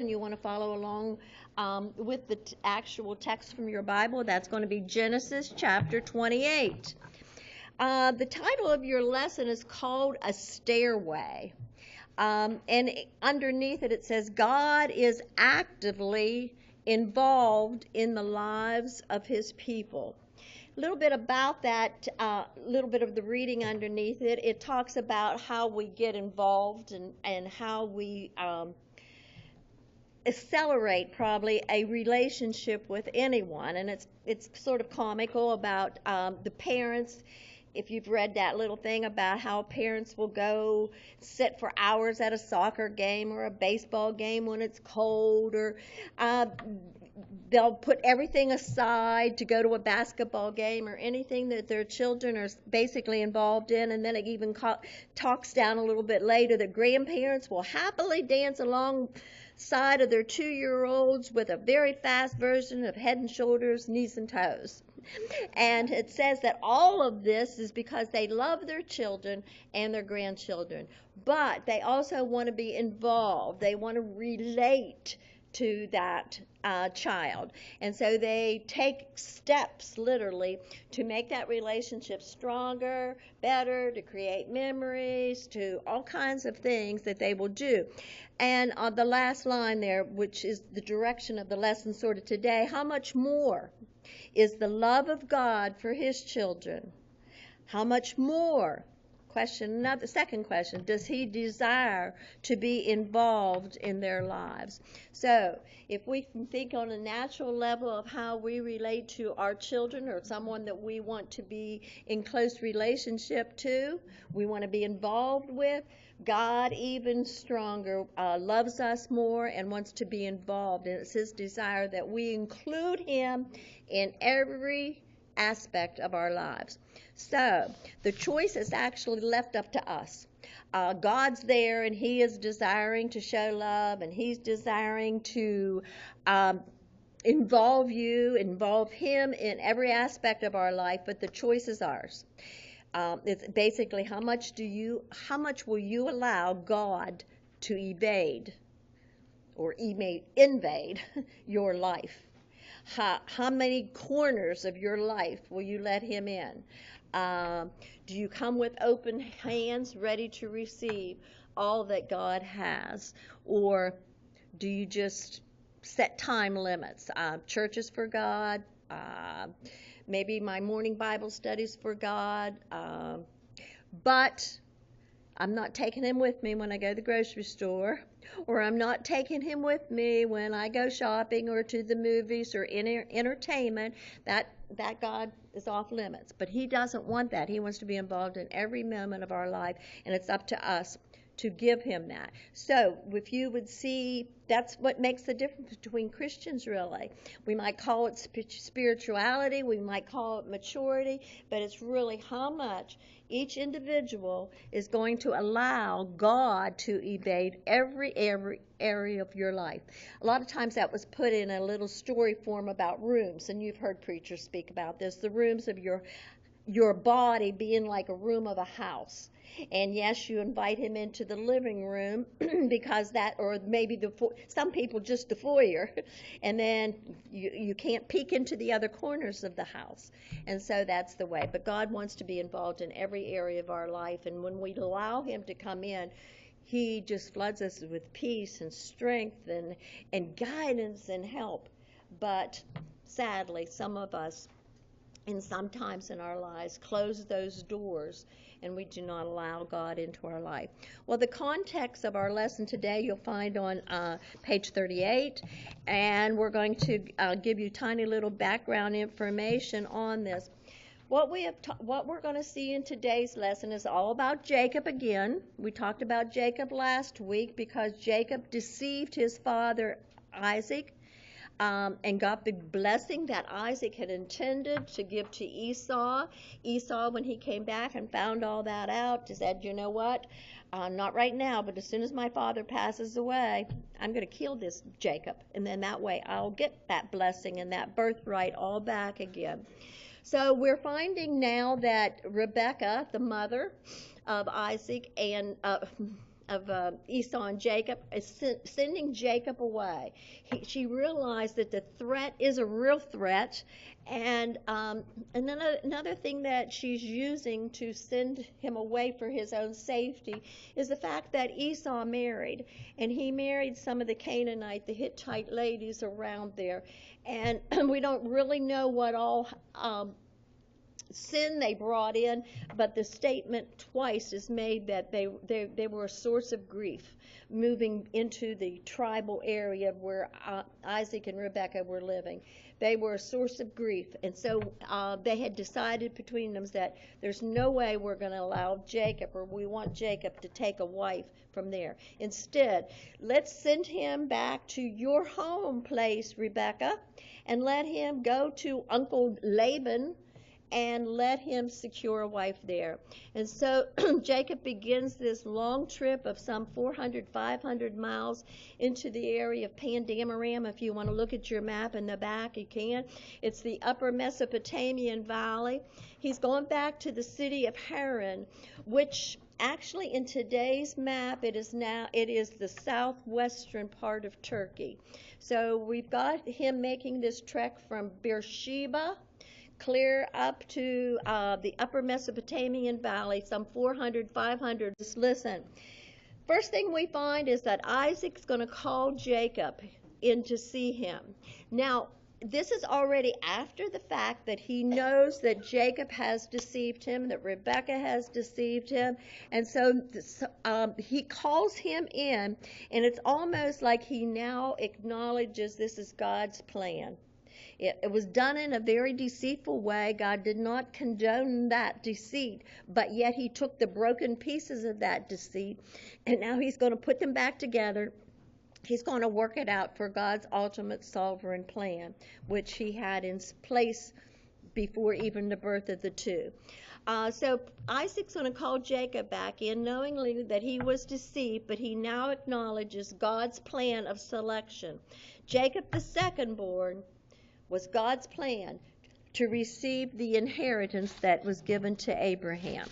you want to follow along with the actual text from your Bible, that's going to be Genesis chapter 28. The title of your lesson is called A Stairway. And underneath it, it says, God is actively involved in the lives of his people. A little bit about that, a little bit of the reading underneath it. It talks about how we get involved and how we accelerate probably a relationship with anyone. And it's sort of comical about the parents. If you've read that little thing about how parents will go sit for hours at a soccer game or a baseball game when it's cold, or they'll put everything aside to go to a basketball game or anything that their children are basically involved in. And then it even talks down a little bit later that grandparents will happily dance alongside of their 2-year-olds with a very fast version of Head and Shoulders, Knees and Toes. And it says that all of this is because they love their children and their grandchildren, but they also want to be involved. They want to relate to that child. And so they take steps, literally, to make that relationship stronger, better, to create memories, to all kinds of things that they will do. And on the last line there, which is the direction of the lesson sort of today, how much more is the love of God for his children? How much more? Second question, does he desire to be involved in their lives? So if we can think on a natural level of how we relate to our children or someone that we want to be in close relationship to, we want to be involved with, God even stronger loves us more and wants to be involved. And it's his desire that we include him in every aspect of our lives. So the choice is actually left up to us. God's there and he is desiring to show love, and he's desiring to involve him in every aspect of our life, but the choice is ours. It's basically how much will you allow God to invade your life? How many corners of your life will you let him in? Do you come with open hands, ready to receive all that God has? Or do you just set time limits? Church is for God. Maybe my morning Bible studies for God. But I'm not taking him with me when I go to the grocery store, or I'm not taking him with me when I go shopping or to the movies or entertainment. That God is off limits. But he doesn't want that. He wants to be involved in every moment of our life, and it's up to us to give him that. So if you would see, that's what makes the difference between Christians, really. We might call it spirituality, we might call it maturity, but it's really how much each individual is going to allow God to invade every area of your life. A lot of times that was put in a little story form about rooms, and you've heard preachers speak about this, the rooms of your body being like a room of a house. And yes, you invite him into the living room because that, or maybe some people just the foyer, and then you can't peek into the other corners of the house. And so that's the way. But God wants to be involved in every area of our life, and when we allow him to come in, he just floods us with peace and strength and guidance and help. But sadly, some of us, and sometimes in our lives, close those doors, and we do not allow God into our life. Well, the context of our lesson today you'll find on page 38, and we're going to give you tiny little background information on this. What we're going to see in today's lesson is all about Jacob again. We talked about Jacob last week because Jacob deceived his father Isaac and got the blessing that Isaac had intended to give to Esau. Esau, when he came back and found all that out, said, you know what, not right now, but as soon as my father passes away, I'm going to kill this Jacob, and then that way I'll get that blessing and that birthright all back again. So we're finding now that Rebekah, the mother of Isaac, and Esau and Jacob, is sending Jacob away. She realized that the threat is a real threat, and another thing that she's using to send him away for his own safety is the fact that Esau married, and he married some of the Canaanite, the Hittite ladies around there, and we don't really know what all sin they brought in, but the statement twice is made that they were a source of grief moving into the tribal area where Isaac and Rebekah were living. They were a source of grief, and so they had decided between them that there's no way we're going to allow Jacob, or we want Jacob to take a wife from there. Instead, let's send him back to your home place, Rebekah, and let him go to Uncle Laban and let him secure a wife there. And so Jacob begins this long trip of some 400, 500 miles into the area of Pandamaram. If you want to look at your map in the back, you can. It's the upper Mesopotamian valley. He's going back to the city of Haran, which actually in today's map it is the southwestern part of Turkey. So we've got him making this trek from Beersheba clear up to the upper Mesopotamian valley, some 400, 500. Just listen. First thing we find is that Isaac's going to call Jacob in to see him. Now, this is already after the fact that he knows that Jacob has deceived him, that Rebekah has deceived him, and so he calls him in, and it's almost like he now acknowledges this is God's plan. It was done in a very deceitful way. God did not condone that deceit, but yet he took the broken pieces of that deceit, and now he's going to put them back together. He's going to work it out for God's ultimate sovereign plan, which he had in place before even the birth of the two. So Isaac's going to call Jacob back in, knowingly that he was deceived, but he now acknowledges God's plan of selection. Jacob, the second-born, was God's plan to receive the inheritance that was given to Abraham.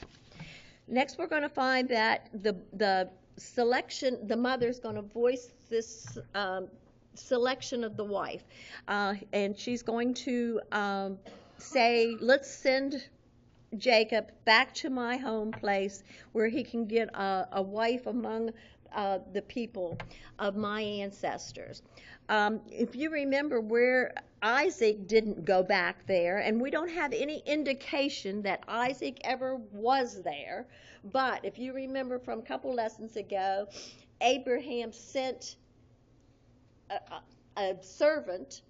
Next, we're going to find that the selection, the mother's going to voice this selection of the wife, and she's going to say, let's send Jacob back to my home place where he can get a wife among the people of my ancestors. If you remember, where Isaac didn't go back there, and we don't have any indication that Isaac ever was there, but if you remember from a couple lessons ago, Abraham sent a servant,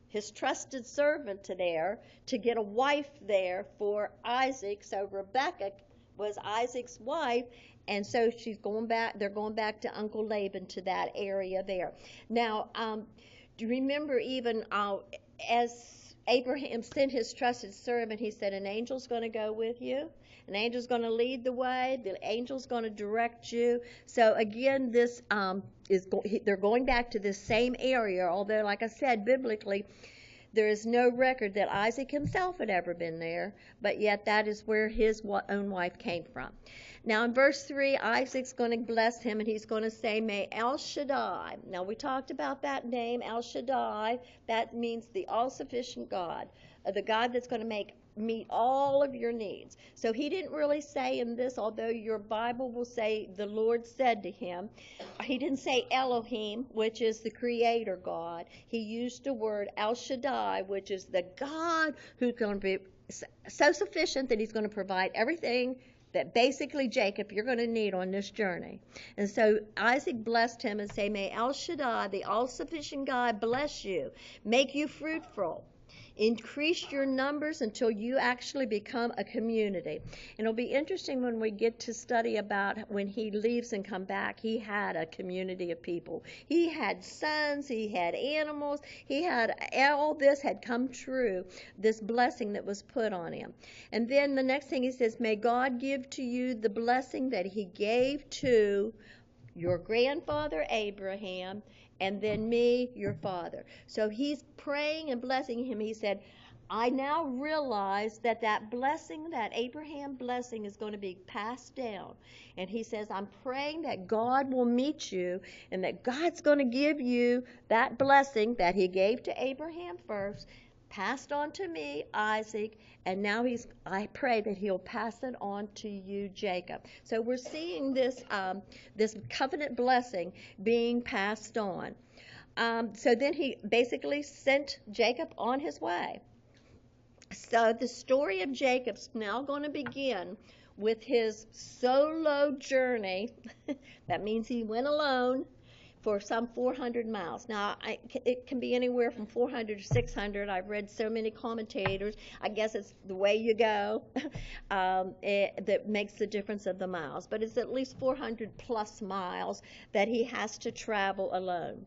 his trusted servant, to there to get a wife there for Isaac. So Rebekah was Isaac's wife, and so she's going back. They're going back to Uncle Laban, to that area there. Now, do you remember even as Abraham sent his trusted servant, he said, an angel's going to go with you. An angel's going to lead the way. The angel's going to direct you. So again, this they're going back to this same area, although, like I said, biblically, there is no record that Isaac himself had ever been there, but yet that is where his own wife came from. Now in verse 3, Isaac's going to bless him, and he's going to say, may El Shaddai. Now we talked about that name, El Shaddai. That means the all-sufficient God, the God that's going to meet all of your needs. So he didn't really say in this, although your Bible will say the Lord said to him, he didn't say Elohim, which is the creator God. He used the word El Shaddai, which is the God who's going to be so sufficient that he's going to provide everything that basically, Jacob, you're going to need on this journey. And so Isaac blessed him and say, may El Shaddai, the all-sufficient God, bless you, make you fruitful, increase your numbers until you actually become a community. And it'll be interesting when we get to study about when he leaves and come back. He had a community of people. He had sons, he had animals, he had all this had come true, this blessing that was put on him. And then the next thing he says, may God give to you the blessing that he gave to your grandfather Abraham, and then me, your father. So he's praying and blessing him. He said, I now realize that that blessing, that Abraham blessing, is going to be passed down. And he says, I'm praying that God will meet you and that God's going to give you that blessing that he gave to Abraham first, passed on to me, Isaac, and now I pray that he'll pass it on to you, Jacob. So we're seeing this covenant blessing being passed on. So then he basically sent Jacob on his way. So the story of Jacob's now going to begin with his solo journey. That means he went alone for some 400 miles. Now, it can be anywhere from 400 to 600. I've read so many commentators. I guess it's the way you go that makes the difference of the miles. But it's at least 400 plus miles that he has to travel alone.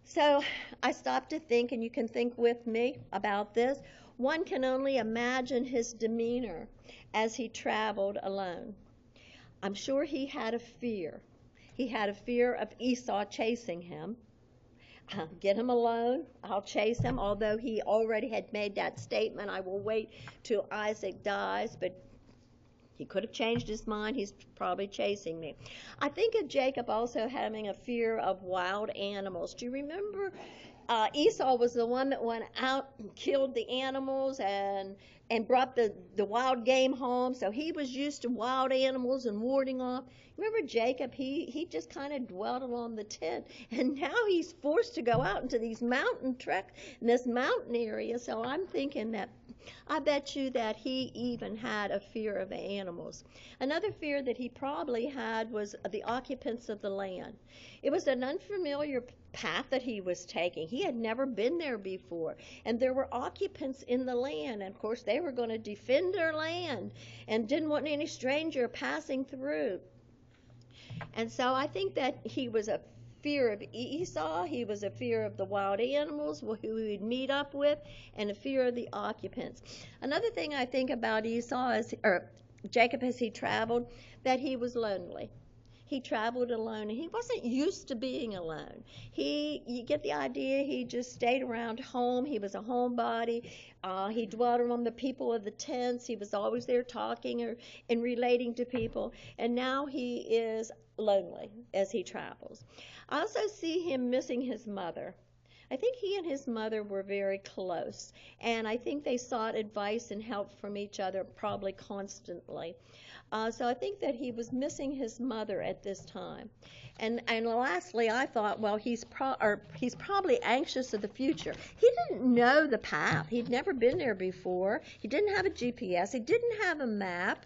So I stopped to think, and you can think with me about this. One can only imagine his demeanor as he traveled alone. I'm sure he had a fear. He had a fear of Esau chasing him. Get him alone, I'll chase him, although he already had made that statement, I will wait till Isaac dies, but he could have changed his mind. He's probably chasing me. I think of Jacob also having a fear of wild animals. Do you remember Esau was the one that went out and killed the animals and brought the wild game home, so he was used to wild animals and warding off. Remember Jacob, he just kind of dwelt along the tent, and now he's forced to go out into these mountain trek in this mountain area. So I'm thinking that I bet you that he even had a fear of animals. Another fear that he probably had was the occupants of the land. It was an unfamiliar path that he was taking. He had never been there before, and there were occupants in the land, and of course they were going to defend their land and didn't want any stranger passing through. And so I think that he was a fear of Esau, he was a fear of the wild animals who he would meet up with, and a fear of the occupants. Another thing I think about Jacob as he traveled, that he was lonely. He traveled alone, and he wasn't used to being alone. You get the idea, he just stayed around home. He was a homebody. He dwelt among the people of the tents. He was always there talking and relating to people, and now he is lonely as he travels. I also see him missing his mother. I think he and his mother were very close, and I think they sought advice and help from each other probably constantly. So I think that he was missing his mother at this time. And lastly, I thought, well, he's probably anxious of the future. He didn't know the path. He'd never been there before. He didn't have a GPS. He didn't have a map.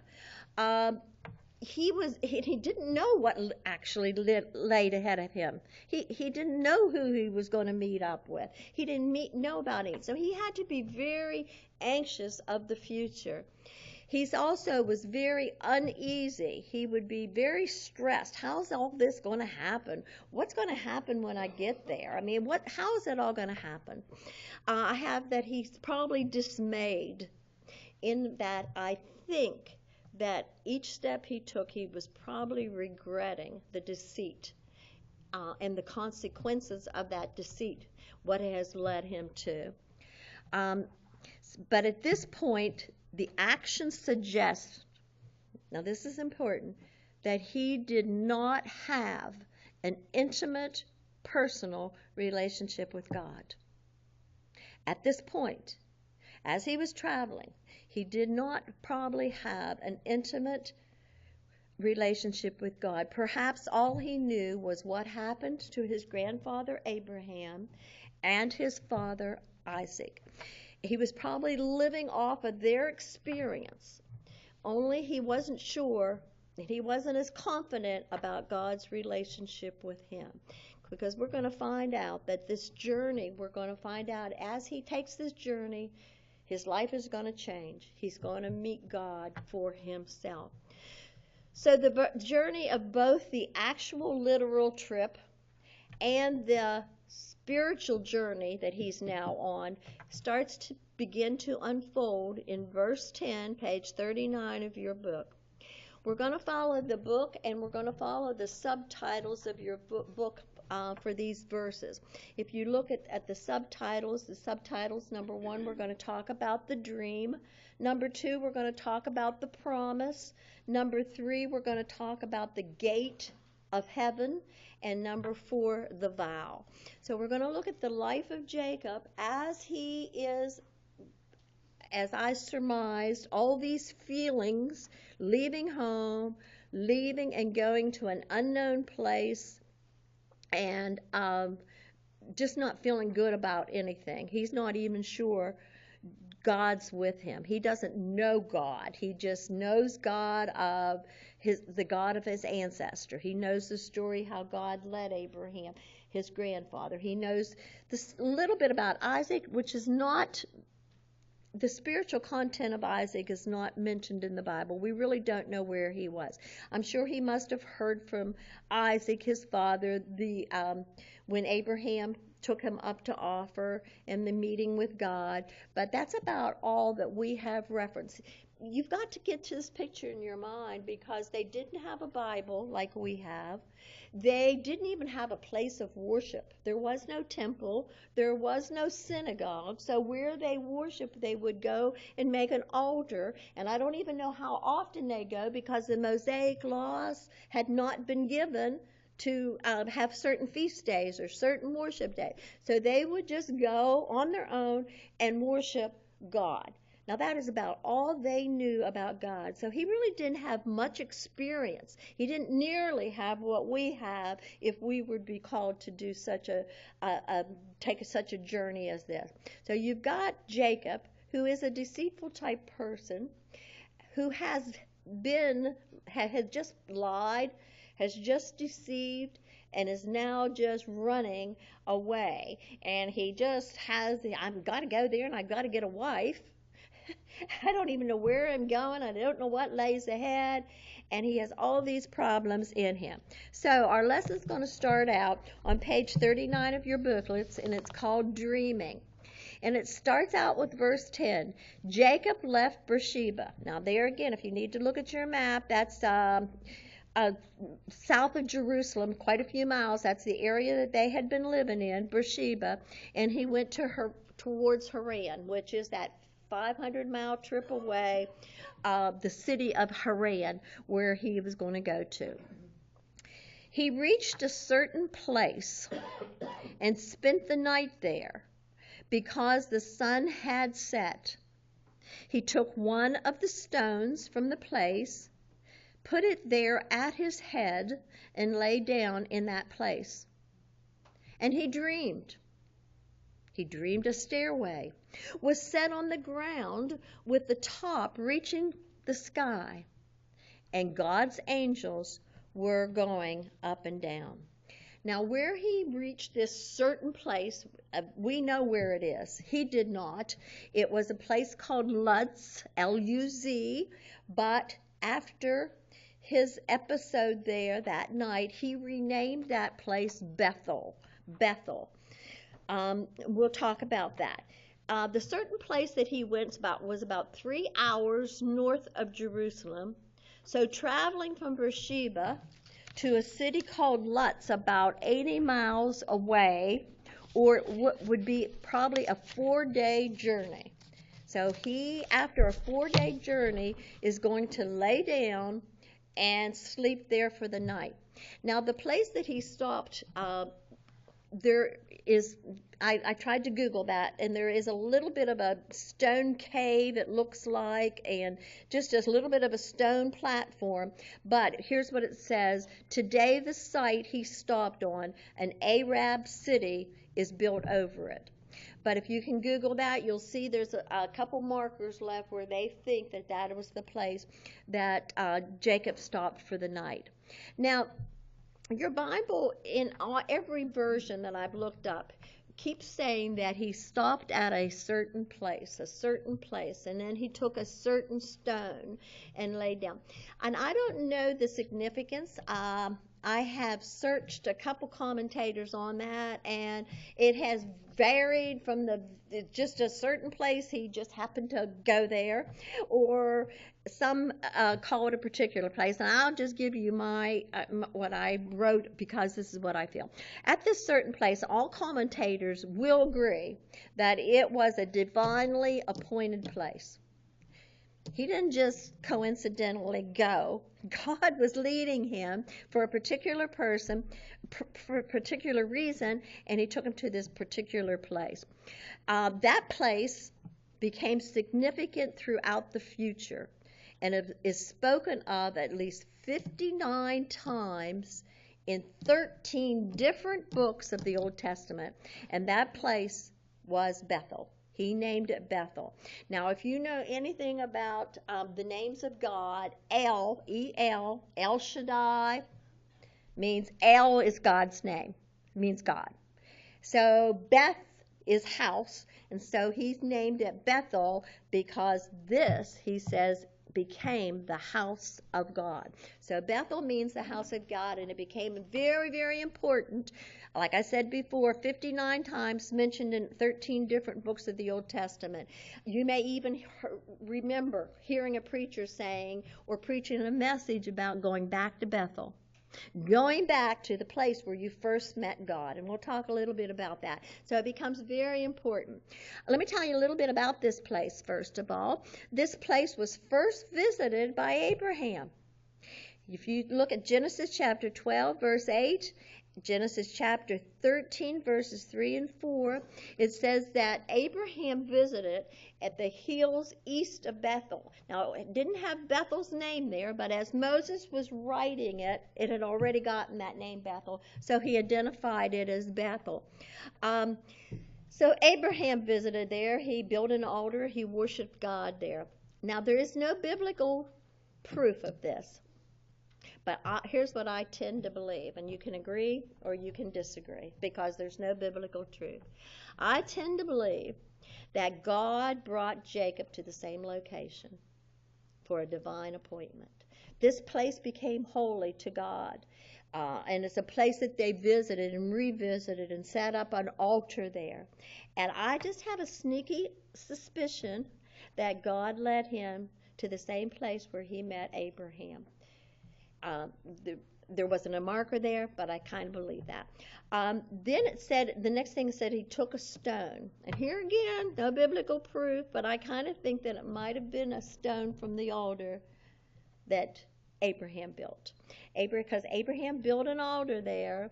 He didn't know what actually laid ahead of him. He didn't know who he was going to meet up with. He didn't know about it. So he had to be very anxious of the future. He also was very uneasy. He would be very stressed. How's all this going to happen? What's going to happen when I get there? I mean, how is it all going to happen? I have that he's probably dismayed, in that I think that each step he took, he was probably regretting the deceit and the consequences of that deceit, what it has led him to. But at this point, the actions suggest, now this is important, that he did not have an intimate, personal relationship with God. At this point, as he was traveling, he did not probably have an intimate relationship with God. Perhaps all he knew was what happened to his grandfather Abraham and his father Isaac. He was probably living off of their experience, only he wasn't sure, and he wasn't as confident about God's relationship with him. Because we're going to find out that this journey, we're going to find out as he takes this journey, his life is going to change. He's going to meet God for himself. So the journey of both the actual literal trip and the spiritual journey that he's now on starts to begin to unfold in verse 10, page 39 of your book. We're going to follow the book, and we're going to follow the subtitles of your book for these verses. If you look at the subtitles, number 1, we're going to talk about the dream. Number 2, we're going to talk about the promise. Number 3, we're going to talk about the gate of heaven. And number 4, the vow. So we're going to look at the life of Jacob as he is, as I surmised, all these feelings, leaving home, leaving and going to an unknown place, and just not feeling good about anything. He's not even sure God's with him. He doesn't know God. He just knows God of the God of his ancestor. He knows the story how God led Abraham, his grandfather. He knows this little bit about Isaac, which is not, the spiritual content of Isaac is not mentioned in the Bible. We really don't know where he was. I'm sure he must have heard from Isaac, his father, when Abraham took him up to offer in the meeting with God. But that's about all that we have reference. You've got to get to this picture in your mind, because they didn't have a Bible like we have. They didn't even have a place of worship. There was no temple. There was no synagogue. So where they worshiped, they would go and make an altar. And I don't even know how often they go, because the Mosaic laws had not been given to have certain feast days or certain worship days. So they would just go on their own and worship God. Now that is about all they knew about God. So he really didn't have much experience. He didn't nearly have what we have if we would be called to do take such a journey as this. So you've got Jacob, who is a deceitful type person, who has just lied, has just deceived, and is now just running away. And he just I've got to go there, and I've got to get a wife. I don't even know where I'm going. I don't know what lays ahead. And he has all these problems in him. So our lesson is going to start out on page 39 of your booklets, and it's called Dreaming. And it starts out with verse 10. Jacob left Beersheba. Now there again, if you need to look at your map, that's south of Jerusalem, quite a few miles. That's the area that they had been living in, Beersheba. And he went towards Haran, which is that 500-mile trip away, the city of Haran, where he was going to go to. He reached a certain place and spent the night there, because the sun had set. He took one of the stones from the place, put it there at his head, and lay down in that place. And he dreamed. He dreamed a stairway was set on the ground with the top reaching the sky, and God's angels were going up and down. Now, where he reached this certain place, we know where it is. He did not. It was a place called Luz, L-U-Z, but after his episode there that night, he renamed that place Bethel. We'll talk about that. The certain place that he went was about 3 hours north of Jerusalem. So traveling from Beersheba to a city called Luz, about 80 miles away, or what would be probably a 4-day journey. So he, after a 4-day journey, is going to lay down and sleep there for the night. Now the place that he stopped, there is, I tried to Google that, and there is a little bit of a stone cave, it looks like, and just a little bit of a stone platform. But here's what it says. Today the site he stopped on, an Arab city, is built over it. But if you can Google that, you'll see there's a couple markers left where they think that was the place that Jacob stopped for the night. Now, your Bible, in every version that I've looked up, keeps saying that he stopped at a certain place, and then he took a certain stone and laid down. And I don't know the significance. I have searched a couple commentators on that, and it has varied from just a certain place he just happened to go there, or some call it a particular place. And I'll just give you what I wrote, because this is what I feel. At this certain place, all commentators will agree that it was a divinely appointed place. He didn't just coincidentally go. God was leading him for a particular person, for a particular reason, and he took him to this particular place. That place became significant throughout the future, and it is spoken of at least 59 times in 13 different books of the Old Testament, and that place was Bethel. He named it Bethel. Now, if you know anything about the names of God, El, El Shaddai, means El is God's name, means God. So Beth is house, and so he's named it Bethel because this, he says, became the house of God. So Bethel means the house of God, and it became very, very important. Like I said before, 59 times mentioned in 13 different books of the Old Testament. You may even remember hearing a preacher saying or preaching a message about going back to Bethel, going back to the place where you first met God. And we'll talk a little bit about that. So it becomes very important. Let me tell you a little bit about this place, first of all. This place was first visited by Abraham. If you look at Genesis chapter 12, verse 8, Genesis chapter 13, verses 3 and 4, it says that Abraham visited at the hills east of Bethel. Now, it didn't have Bethel's name there, but as Moses was writing it, it had already gotten that name Bethel, so he identified it as Bethel. So Abraham visited there. He built an altar. He worshiped God there. Now, there is no biblical proof of this. But here's what I tend to believe, and you can agree or you can disagree because there's no biblical truth. I tend to believe that God brought Jacob to the same location for a divine appointment. This place became holy to God, and it's a place that they visited and revisited and set up an altar there. And I just have a sneaky suspicion that God led him to the same place where he met Abraham. There wasn't a marker there, but I kind of believe that. Then it said, the next thing said he took a stone. And here again, no biblical proof, but I kind of think that it might have been a stone from the altar that Abraham built. Because Abraham built an altar there.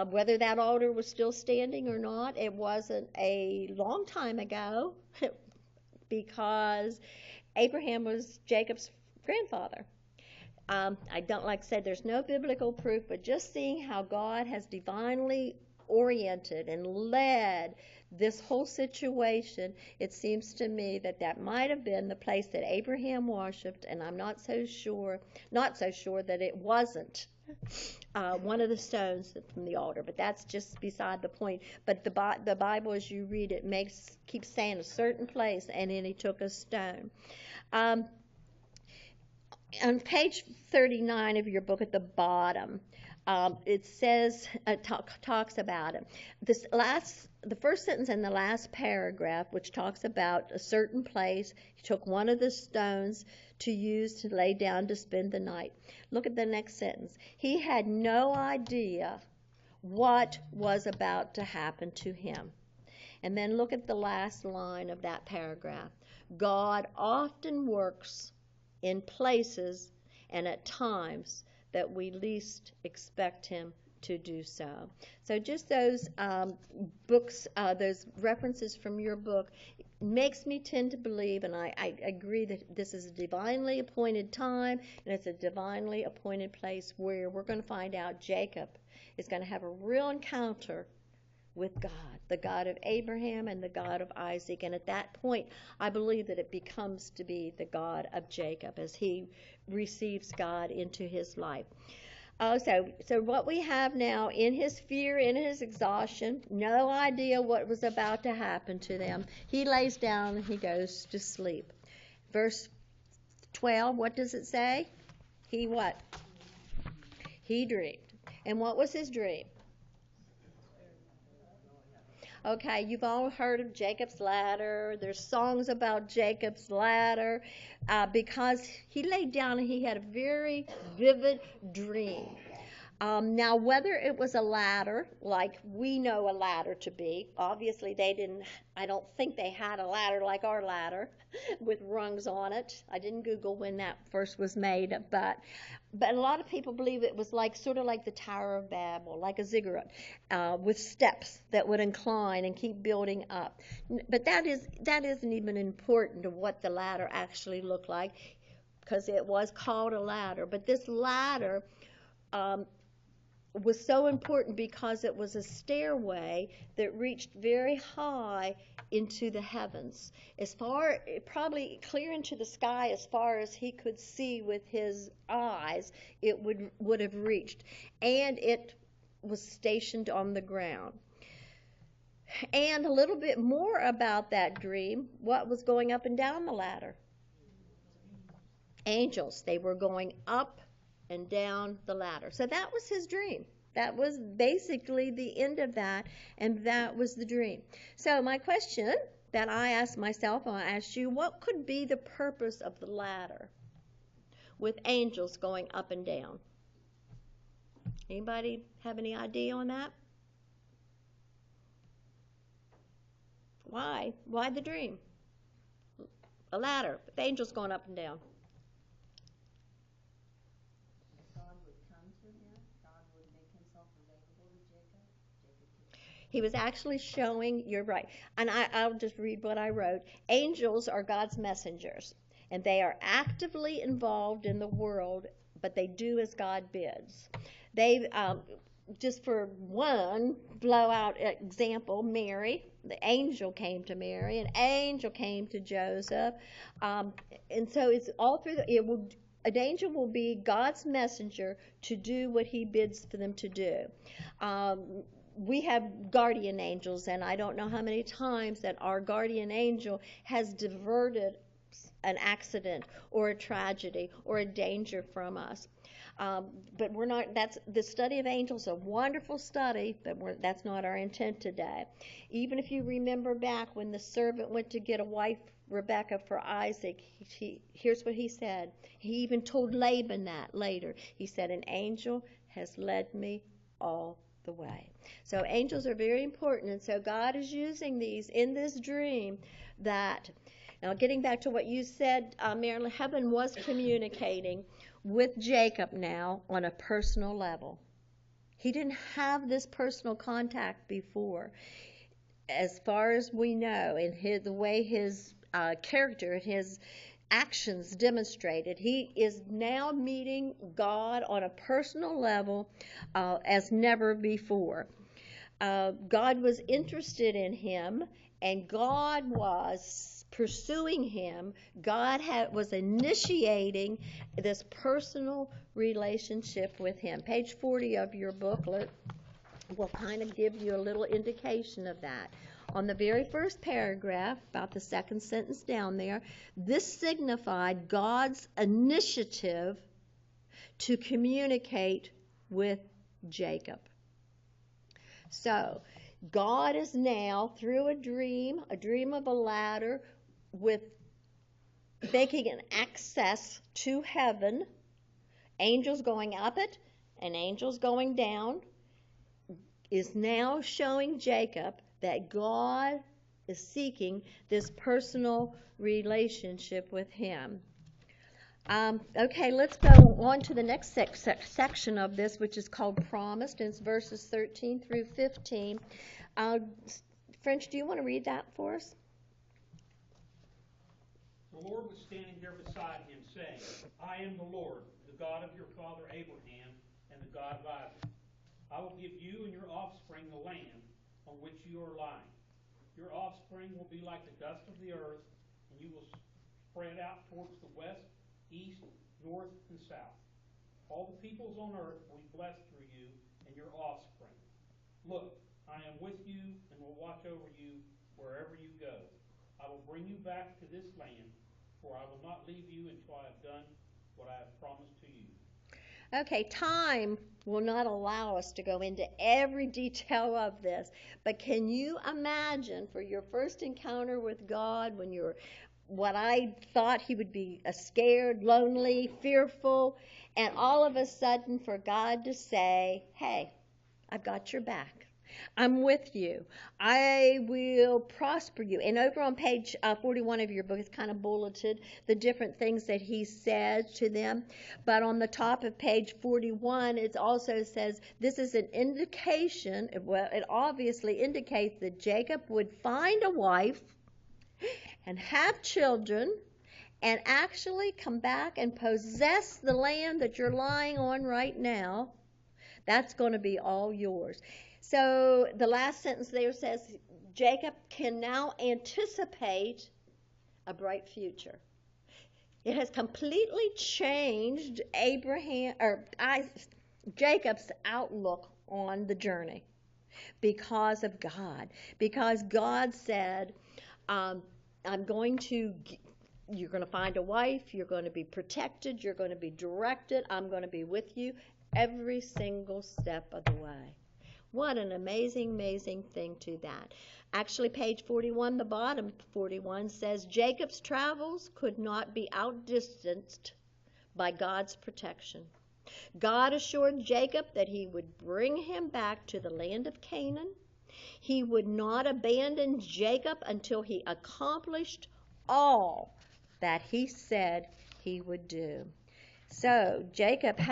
Whether that altar was still standing or not, it wasn't a long time ago because Abraham was Jacob's grandfather. I don't, like I said, there's no biblical proof, but just seeing how God has divinely oriented and led this whole situation, it seems to me that that might have been the place that Abraham worshipped, and I'm not so sure that it wasn't one of the stones from the altar, but that's just beside the point. But the Bible, as you read it, keeps saying a certain place, and then he took a stone. On page 39 of your book at the bottom, it says, talks about it. The first sentence in the last paragraph, which talks about a certain place, he took one of the stones to use to lay down to spend the night. Look at the next sentence. He had no idea what was about to happen to him. And then look at the last line of that paragraph. God often works in places and at times that we least expect him to do so. So just those books, those references from your book, makes me tend to believe, and I agree that this is a divinely appointed time, and it's a divinely appointed place where we're going to find out Jacob is going to have a real encounter with God, the God of Abraham and the God of Isaac. And at that point, I believe that it becomes to be the God of Jacob as he receives God into his life. So what we have now, in his fear, in his exhaustion, no idea what was about to happen to them, he lays down and he goes to sleep. Verse 12, what does it say? He what? He dreamed. And what was his dream? Okay, you've all heard of Jacob's ladder. There's songs about Jacob's ladder because he laid down and he had a very vivid dream. Now, whether it was a ladder, like we know a ladder to be, obviously they didn't, I don't think they had a ladder like our ladder with rungs on it. I didn't Google when that first was made, but a lot of people believe it was like sort of like the Tower of Babel, like a ziggurat, with steps that would incline and keep building up. But that isn't even important to what the ladder actually looked like, because it was called a ladder. But this ladder was so important because it was a stairway that reached very high into the heavens, as far, probably clear into the sky, as far as he could see with his eyes. It would have reached, and it was stationed on the ground. And a little bit more about that dream. What was going up and down the ladder? Angels. They were going up and down the ladder. So that was his dream. That was basically the end of that, and that was the dream. So my question that I asked myself, and I asked you, what could be the purpose of the ladder with angels going up and down? Anybody have any idea on that? Why? Why the dream? A ladder with angels going up and down. He was actually showing, you're right, and I'll just read what I wrote. Angels are God's messengers, and they are actively involved in the world, but they do as God bids. They, just for one blowout example, Mary, the angel came to Mary, an angel came to Joseph, and so it's all through an angel will be God's messenger to do what he bids for them to do. We have guardian angels, and I don't know how many times that our guardian angel has diverted an accident or a tragedy or a danger from us. But we're not, that's the study of angels, a wonderful study, but that's not our intent today. Even if you remember back when the servant went to get a wife, Rebecca, for Isaac, here's what he said. He even told Laban that later. He said, an angel has led me all the way. So angels are very important, and so God is using these in this dream. That, now getting back to what you said, Marilyn, heaven was communicating with Jacob now on a personal level. He didn't have this personal contact before, as far as we know, in the way his character and his actions demonstrated. He is now meeting God on a personal level as never before. God was interested in him, and God was pursuing him. God was initiating this personal relationship with him. Page 40 of your booklet will kind of give you a little indication of that. On the very first paragraph, about the second sentence down there, this signified God's initiative to communicate with Jacob. So, God is now, through a dream of a ladder, with making an access to heaven, angels going up it and angels going down, is now showing Jacob that God is seeking this personal relationship with him. Okay, let's go on to the next section of this, which is called Promised, and it's verses 13 through 15. French, do you want to read that for us? The Lord was standing there beside him, saying, I am the Lord, the God of your father Abraham, and the God of Isaac. I will give you and your offspring the land on which you are lying. Your offspring will be like the dust of the earth, and you will spread out towards the west, east, north, and south. All the peoples on earth will be blessed through you and your offspring. Look, I am with you and will watch over you wherever you go. I will bring you back to this land, for I will not leave you until I have done what I have promised to you. Okay, time will not allow us to go into every detail of this, but can you imagine for your first encounter with God when you're what I thought he would be scared, lonely, fearful, and all of a sudden for God to say, hey, I've got your back. I'm with you. I will prosper you. And over on page 41 of your book, it's kind of bulleted the different things that he says to them. But on the top of page 41, it also says this is an indication, well, it obviously indicates that Jacob would find a wife and have children and actually come back and possess the land that you're lying on right now. That's going to be all yours. So the last sentence there says Jacob can now anticipate a bright future. It has completely changed Jacob's outlook on the journey because of God. Because God said, you're going to find a wife, you're going to be protected, you're going to be directed, I'm going to be with you every single step of the way. What an amazing, amazing thing to that. Actually, page 41, the bottom 41 says, Jacob's travels could not be outdistanced by God's protection. God assured Jacob that he would bring him back to the land of Canaan. He would not abandon Jacob until he accomplished all that he said he would do. So Jacob had